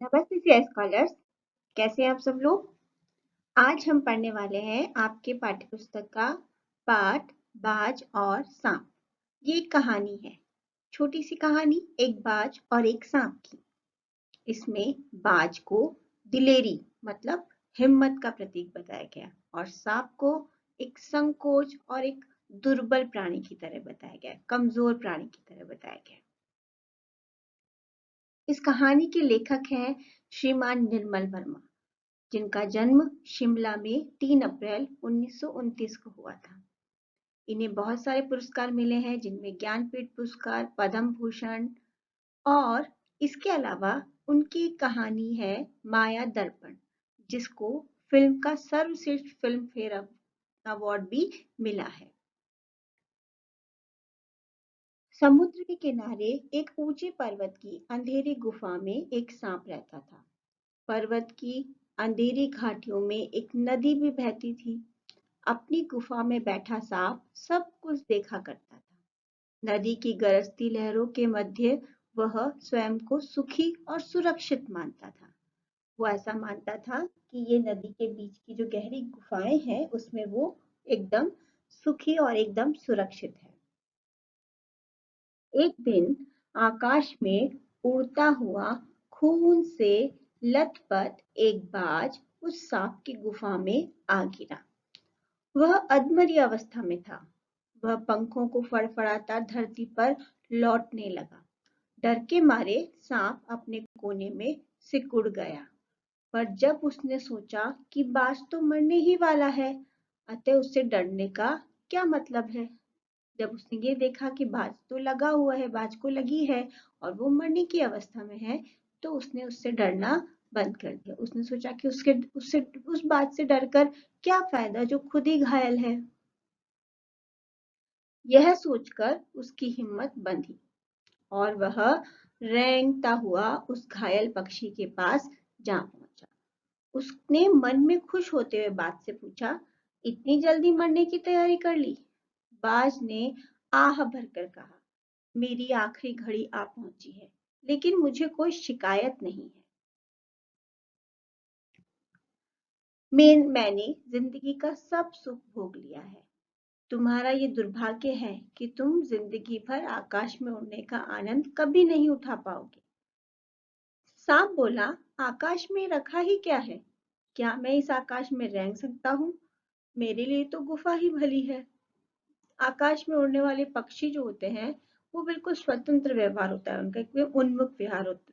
नमस्ते dear scholars, कैसे हैं आप सब लोग। आज हम पढ़ने वाले हैं आपके पाठ्यपुस्तक का पाठ बाज और सांप। ये एक कहानी है, छोटी सी कहानी, एक बाज और एक सांप की। इसमें बाज को दिलेरी मतलब हिम्मत का प्रतीक बताया गया और सांप को एक संकोच और एक दुर्बल प्राणी की तरह बताया गया, कमजोर प्राणी की तरह बताया गया। इस कहानी के लेखक हैं श्रीमान निर्मल वर्मा, जिनका जन्म शिमला में 3 अप्रैल 1929 को हुआ था। इन्हें बहुत सारे पुरस्कार मिले हैं, जिनमें ज्ञानपीठ पुरस्कार, पद्म भूषण और इसके अलावा उनकी कहानी है माया दर्पण, जिसको फिल्म का सर्वश्रेष्ठ फिल्म फेयर अवार्ड भी मिला है। समुद्र के किनारे एक ऊंचे पर्वत की अंधेरी गुफा में एक सांप रहता था। पर्वत की अंधेरी घाटियों में एक नदी भी बहती थी। अपनी गुफा में बैठा सांप सब कुछ देखा करता था। नदी की गरजती लहरों के मध्य वह स्वयं को सुखी और सुरक्षित मानता था। वो ऐसा मानता था कि ये नदी के बीच की जो गहरी गुफाएं हैं, उसमें वो एकदम सुखी और एकदम सुरक्षित है। एक दिन आकाश में उड़ता हुआ खून से लथपथ एक बाज उस सांप की गुफा में आ गिरा। वह अधमरी अवस्था में था। वह पंखों को फड़फड़ाता धरती पर लौटने लगा। डर के मारे सांप अपने कोने में सिकुड़ गया। पर जब उसने सोचा कि बाज तो मरने ही वाला है, अतः उससे डरने का क्या मतलब है। जब उसने ये देखा कि बाज तो लगा हुआ है, बाज को लगी है और वो मरने की अवस्था में है, तो उसने उससे डरना बंद कर दिया। उसने सोचा कि उस बात से डरकर क्या फायदा जो खुद ही घायल है। यह सोचकर उसकी हिम्मत बंधी और वह रेंगता हुआ उस घायल पक्षी के पास जा पहुंचा। उसने मन में खुश होते हुए बाज से पूछा, इतनी जल्दी मरने की तैयारी कर ली। बाज ने आह भरकर कहा, मेरी आखिरी घड़ी आ पहुंची है, लेकिन मुझे कोई शिकायत नहीं है। मैंने जिंदगी का सब सुख भोग लिया है। तुम्हारा ये दुर्भाग्य है कि तुम जिंदगी भर आकाश में उड़ने का आनंद कभी नहीं उठा पाओगे। सांप बोला, आकाश में रखा ही क्या है? क्या मैं इस आकाश में रेंग सकता हूँ? मेरे लिए तो गुफा ही भली है। आकाश में उड़ने वाले पक्षी जो होते हैं, वो बिल्कुल स्वतंत्र व्यवहार होता है उनका, एकदम उन्मुख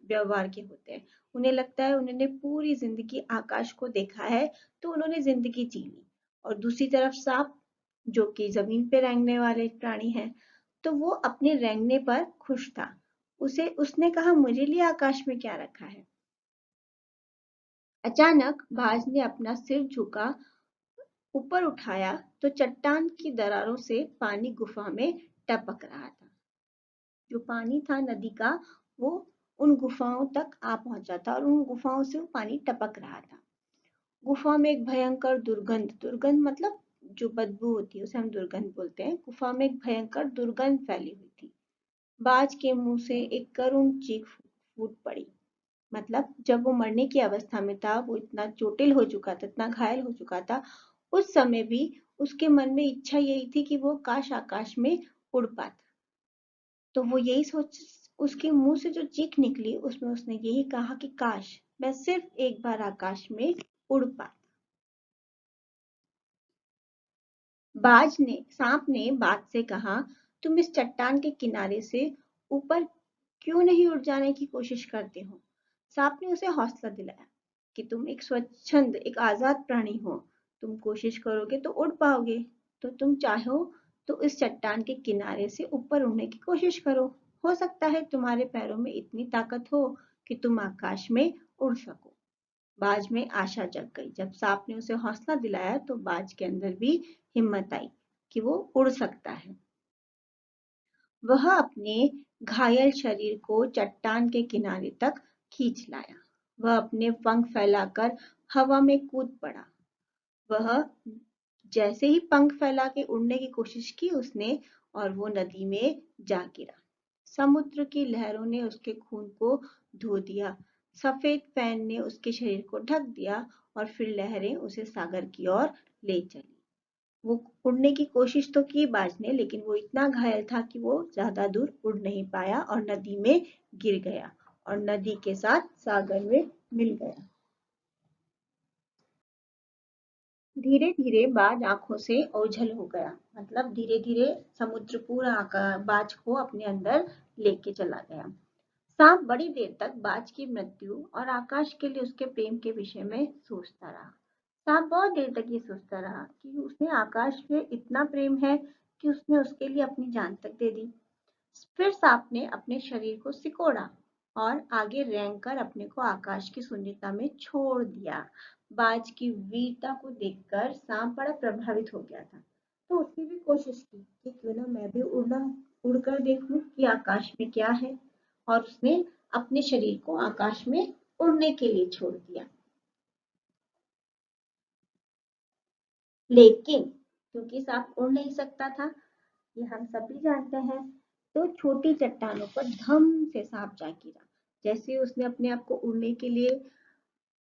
व्यवहार के होते हैं। उन्हें लगता है उन्होंने पूरी जिंदगी आकाश को देखा है, तो उन्होंने जिंदगी जी ली। और दूसरी तरफ सांप, जो कि जमीन पे रेंगने वाले प्राणी हैं, तो वो अपने रेंगने पर खुश था। उसने कहा, मुझे लिए आकाश में क्या रखा है। अचानक बाज ने अपना सिर झुका ऊपर उठाया तो चट्टान की दरारों से पानी गुफा में टपक रहा था। जो पानी था नदी का, वो उन गुफाओं तक आ पहुंचा था और उन गुफाओं से वो पानी टपक रहा था। गुफा में एक भयंकर दुर्गंध, दुर्गंध मतलब जो बदबू होती है उसे हम दुर्गंध बोलते हैं। गुफा में एक भयंकर दुर्गंध फैली हुई थी। बाज के मुंह से एक करुण चीख फूट पड़ी। मतलब जब वो मरने की अवस्था में था, वो इतना चोटिल हो चुका था, इतना घायल हो चुका था, उस समय भी उसके मन में इच्छा यही थी कि वो काश आकाश में उड़ पाता। तो वो यही सोच, उसके मुंह से जो चीख निकली उसमें उसने यही कहा कि काश मैं सिर्फ एक बार आकाश में उड़ पाता। सांप ने बाज से कहा, तुम इस चट्टान के किनारे से ऊपर क्यों नहीं उड़ जाने की कोशिश करते हो। सांप ने उसे हौसला दिलाया कि तुम एक स्वच्छंद, एक आजाद प्राणी हो, तुम कोशिश करोगे तो उड़ पाओगे। तो तुम चाहो तो इस चट्टान के किनारे से ऊपर उड़ने की कोशिश करो। हो सकता है तुम्हारे पैरों में इतनी ताकत हो कि तुम आकाश में उड़ सको। बाज में आशा जग गई। जब सांप ने उसे हौसला दिलाया तो बाज के अंदर भी हिम्मत आई कि वो उड़ सकता है। वह अपने घायल शरीर को चट्टान के किनारे तक खींच लाया। वह अपने पंख फैलाकर हवा में कूद पड़ा। वह जैसे ही पंख फैला के उड़ने की कोशिश की उसने, और वो नदी में जा गिरा। समुद्र की लहरों ने उसके खून को धो दिया। सफेद फैन ने उसके शरीर को ढक दिया और फिर लहरें उसे सागर की ओर ले चली। वो उड़ने की कोशिश तो की बाज ने, लेकिन वो इतना घायल था कि वो ज्यादा दूर उड़ नहीं पाया और नदी में गिर गया और नदी के साथ सागर में मिल गया। धीरे धीरे बाज आंखों से ओझल हो गया, मतलब धीरे धीरे समुद्र पूरा बाज को अपने अंदर लेके चला गया। सांप बड़ी देर तक बाज की मृत्यु और आकाश के लिए उसके प्रेम के विषय में सोचता रहा। सांप बहुत देर तक ये सोचता रहा कि उसने आकाश पे इतना प्रेम है कि उसने उसके लिए अपनी जान तक दे दी। फिर सांप ने अपने शरीर को सिकोड़ा और आगे रेंग कर अपने को आकाश की शून्यता में छोड़ दिया। बाज की वीरता को देखकर सांप बड़ा प्रभावित हो गया था, तो उसने भी कोशिश की कि क्यों ना मैं भी उड़कर देखूं कि आकाश में क्या है, और उसने अपने शरीर को आकाश में उड़ने के लिए छोड़ दिया। लेकिन क्योंकि सांप उड़ नहीं सकता था, ये हम सभी जानते हैं, तो छोटी चट्टानों पर धम से सांप जा गिरा। जैसे ही उसने अपने आप को उड़ने के लिए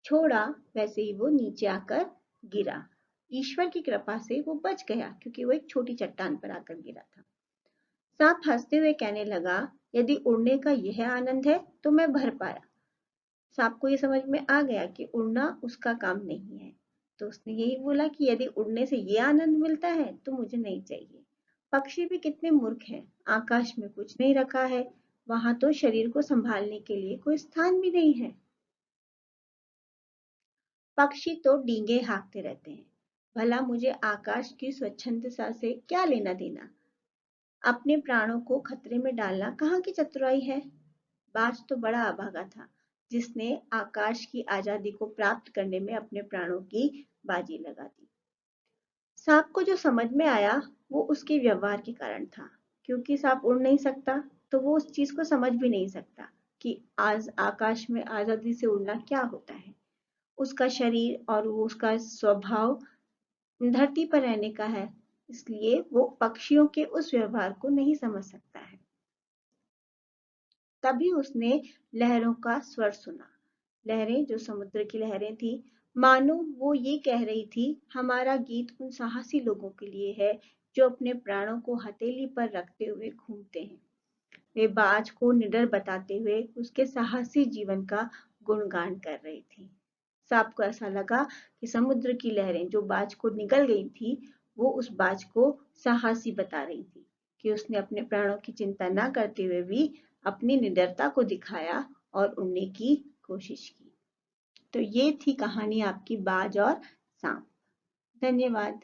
छोड़ा, वैसे ही वो नीचे आकर गिरा। ईश्वर की कृपा से वो बच गया, क्योंकि वो एक छोटी चट्टान पर आकर गिरा था। सांप हंसते हुए कहने लगा, यदि उड़ने का यह आनंद है तो मैं भर पाया। सांप को ये समझ में आ गया कि उड़ना उसका काम नहीं है, तो उसने यही बोला कि यदि उड़ने से ये आनंद मिलता है तो मुझे नहीं चाहिए। पक्षी भी कितने मूर्ख हैं, आकाश में कुछ नहीं रखा है, वहां तो शरीर को संभालने के लिए कोई स्थान भी नहीं है। पक्षी तो डींगे हाँकते रहते हैं, भला मुझे आकाश की स्वच्छंदता से क्या लेना देना। अपने प्राणों को खतरे में डालना कहाँ की चतुराई है। बाज तो बड़ा अभागा था, जिसने आकाश की आजादी को प्राप्त करने में अपने प्राणों की बाजी लगा दी। सांप को जो समझ में आया वो उसके व्यवहार के कारण था। क्योंकि सांप उड़ नहीं सकता, तो वो उस चीज को समझ भी नहीं सकता कि आज आकाश में आजादी से उड़ना क्या होता है। उसका शरीर और वो उसका स्वभाव धरती पर रहने का है, इसलिए वो पक्षियों के उस व्यवहार को नहीं समझ सकता है। तभी उसने लहरों का स्वर सुना। लहरें जो समुद्र की लहरें थी, मानो वो ये कह रही थी, हमारा गीत उन साहसी लोगों के लिए है जो अपने प्राणों को हथेली पर रखते हुए घूमते हैं। वे बाज को निडर बताते हुए उसके साहसी जीवन का गुणगान कर रही थी। सांप को ऐसा लगा कि समुद्र की लहरें जो बाज को निगल गई थी, वो उस बाज को साहसी बता रही थी कि उसने अपने प्राणों की चिंता न करते हुए भी अपनी निडरता को दिखाया और उड़ने की कोशिश की। तो ये थी कहानी आपकी बाज और सांप। धन्यवाद।